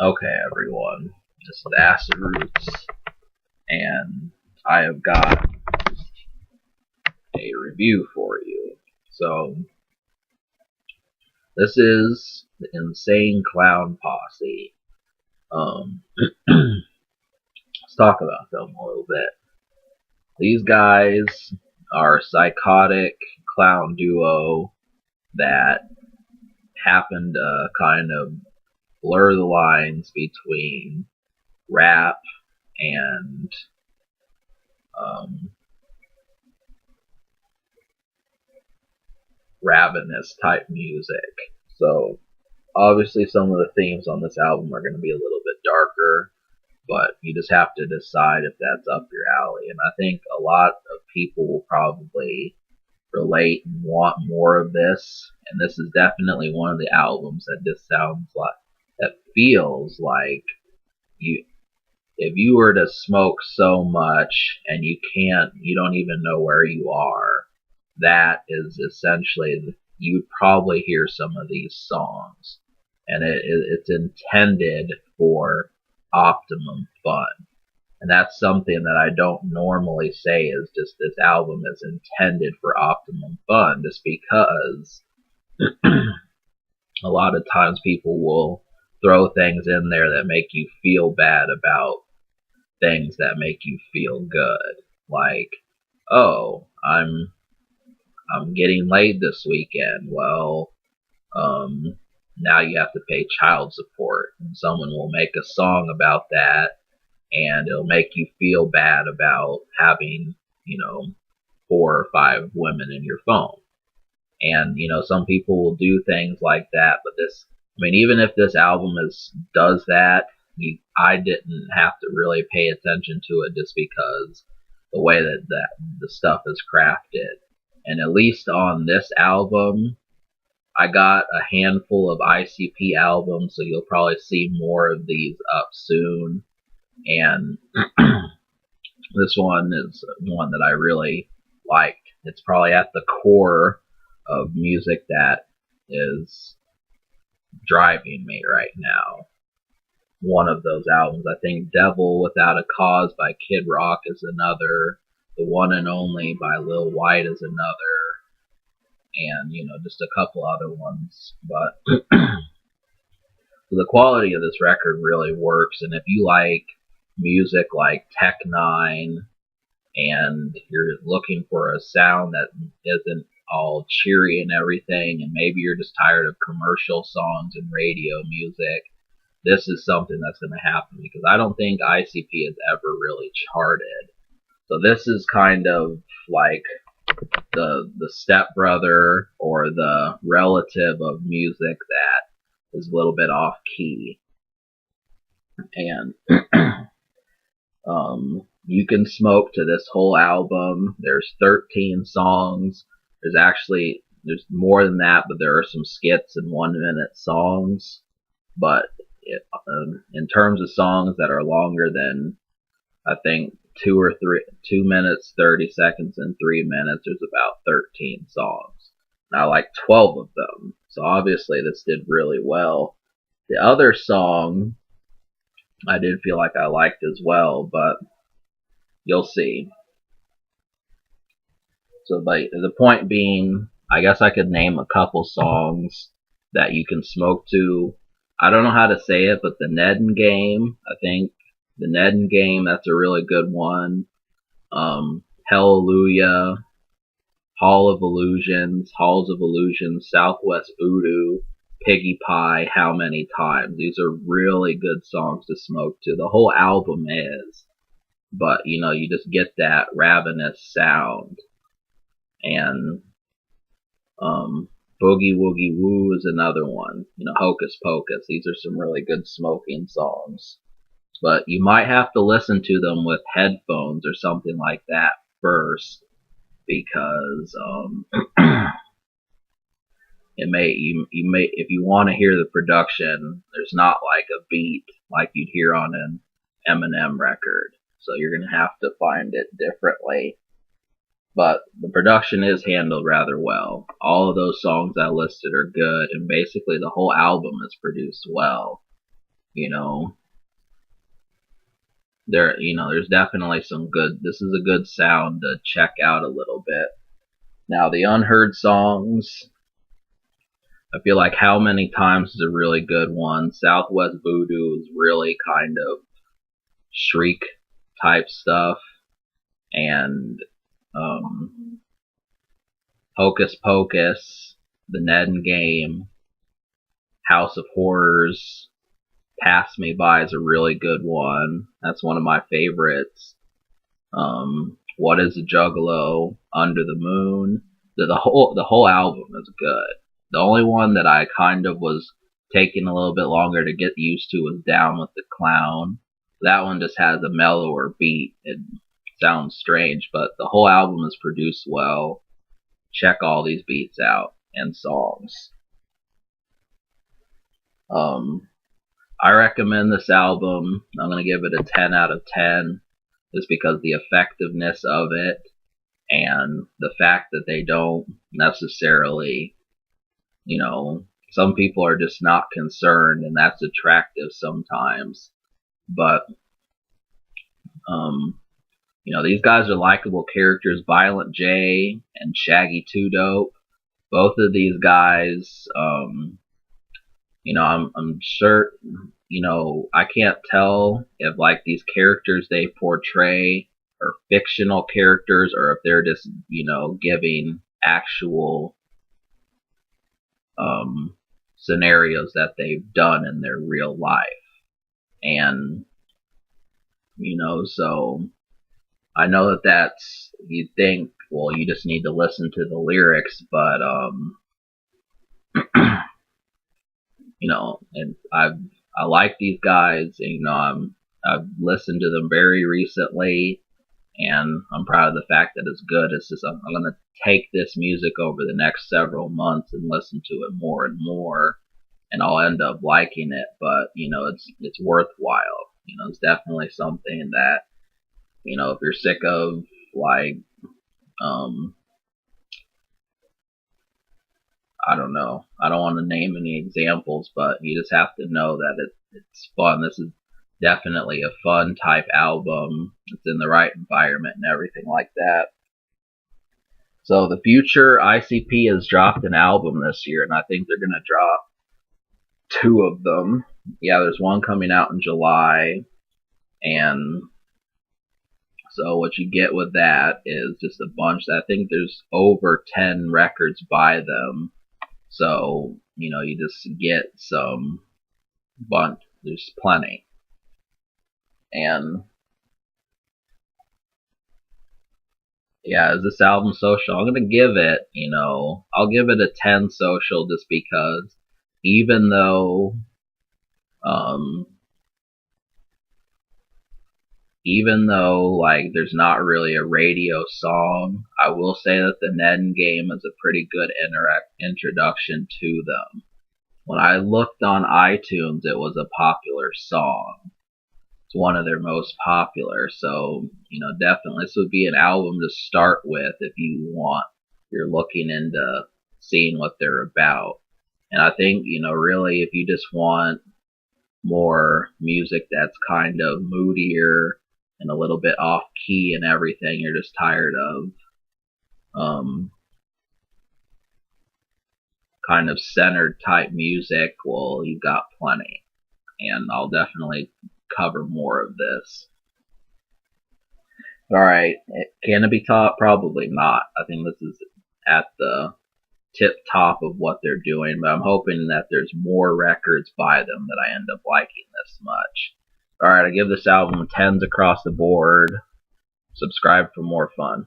Okay, everyone, this is Acid Roots, and I have got a review for you. So, this is the Insane Clown Posse. Let's talk about them a little bit. These guys are a psychotic clown duo that happened to kind of blur the lines between rap and ravenous type music. So obviously some of the themes on this album are going to be a little bit darker, but you just have to decide if that's up your alley. And I think a lot of people will probably relate and want more of this. And this is definitely one of the albums that just sounds like, that feels like you, if you were to smoke so much and you don't even know where you are, that is essentially, you'd probably hear some of these songs. And it's intended for optimum fun. And that's something that I don't normally say, is just this album is intended for optimum fun, just because a lot of times people will throw things in there that make you feel bad about things that make you feel good. Like, oh, I'm getting laid this weekend. Well, now you have to pay child support, and someone will make a song about that, and it'll make you feel bad about having, 4 or 5 women in your phone. And, some people will do things like that, but even if this album does that, I didn't have to really pay attention to it, just because the way that the stuff is crafted. And at least on this album, I got a handful of ICP albums, so you'll probably see more of these up soon. And this one is one that I really liked. It's probably at the core of music that is driving me right now. One of those albums, I think Devil Without a Cause by Kid Rock is another. The One and Only by Lil White is another. And, just a couple other ones. But the quality of this record really works. And if you like music like Tech Nine, and you're looking for a sound that isn't all cheery and everything, and maybe you're just tired of commercial songs and radio music, this is something that's going to happen, because I don't think ICP has ever really charted. So this is kind of like the stepbrother or the relative of music that is a little bit off key. And you can smoke to this whole album. There's 13 songs. There's more than that, but there are some skits and 1-minute songs. But in terms of songs that are longer than, I think, 2 minutes, 30 seconds, and 3 minutes, there's about 13 songs. And I like 12 of them. So obviously this did really well. The other song I did feel like I liked as well, but you'll see. So the point being, I guess I could name a couple songs that you can smoke to. I don't know how to say it, but the Neden Game, I think the Neden Game, that's a really good one. Hallelujah, Halls of Illusions, Southwest Voodoo, Piggy Pie, How Many Times. These are really good songs to smoke to. The whole album is. But, you just get that ravenous sound. And Boogie Woogie Woo is another one. Hocus Pocus. These are some really good smoking songs. But you might have to listen to them with headphones or something like that first, because if you want to hear the production, there's not like a beat like you'd hear on an Eminem record. So you're going to have to find it differently. But the production is handled rather well. All of those songs I listed are good, and basically the whole album is produced well. You know, there's definitely some good. This is a good sound to check out a little bit. Now the unheard songs, I feel like How Many Times is a really good one. Southwest Voodoo is really kind of shriek type stuff, and Hocus Pocus, The Ned and Game, House of Horrors, Pass Me By is a really good one. That's one of my favorites. What is a Juggalo? Under the Moon. The whole album is good. The only one that I kind of was taking a little bit longer to get used to was Down with the Clown. That one just has a mellower beat. It sounds strange, but the whole album is produced well. Check all these beats out and songs. I recommend this album. I'm going to give it a 10 out of 10 just because the effectiveness of it and the fact that they don't necessarily, some people are just not concerned, and that's attractive sometimes. But, these guys are likable characters. Violent J and Shaggy 2 Dope. Both of these guys, I'm sure, I can't tell if like these characters they portray are fictional characters or if they're just, giving actual scenarios that they've done in their real life. And, so I know that that's, you think, well, you just need to listen to the lyrics, but, and I like these guys, and, I've listened to them very recently, and I'm proud of the fact that it's good. It's just, I'm going to take this music over the next several months and listen to it more and more, and I'll end up liking it, but, it's worthwhile. It's definitely something that, if you're sick of, like, I don't know. I don't want to name any examples, but you just have to know that it's fun. This is definitely a fun type album. It's in the right environment and everything like that. So the future, ICP has dropped an album this year, and I think they're going to drop 2 of them. Yeah, there's one coming out in July, and so what you get with that is just a bunch. I think there's over 10 records by them. So, you just get some bunch. There's plenty. And, yeah, is this album social? I'm going to give it, I'll give it a 10 social just because even though, like, there's not really a radio song, I will say that the Ned and Game is a pretty good introduction to them. When I looked on iTunes, it was a popular song. It's one of their most popular, so, definitely this would be an album to start with if you're looking into seeing what they're about. And I think, really, if you just want more music that's kind of moodier and a little bit off key and everything, you're just tired of kind of centered type music, well, you've got plenty. And I'll definitely cover more of this. Alright, can it be top? Probably not. I think this is at the tip top of what they're doing, but I'm hoping that there's more records by them that I end up liking this much. Alright, I give this album 10s across the board. Subscribe for more fun.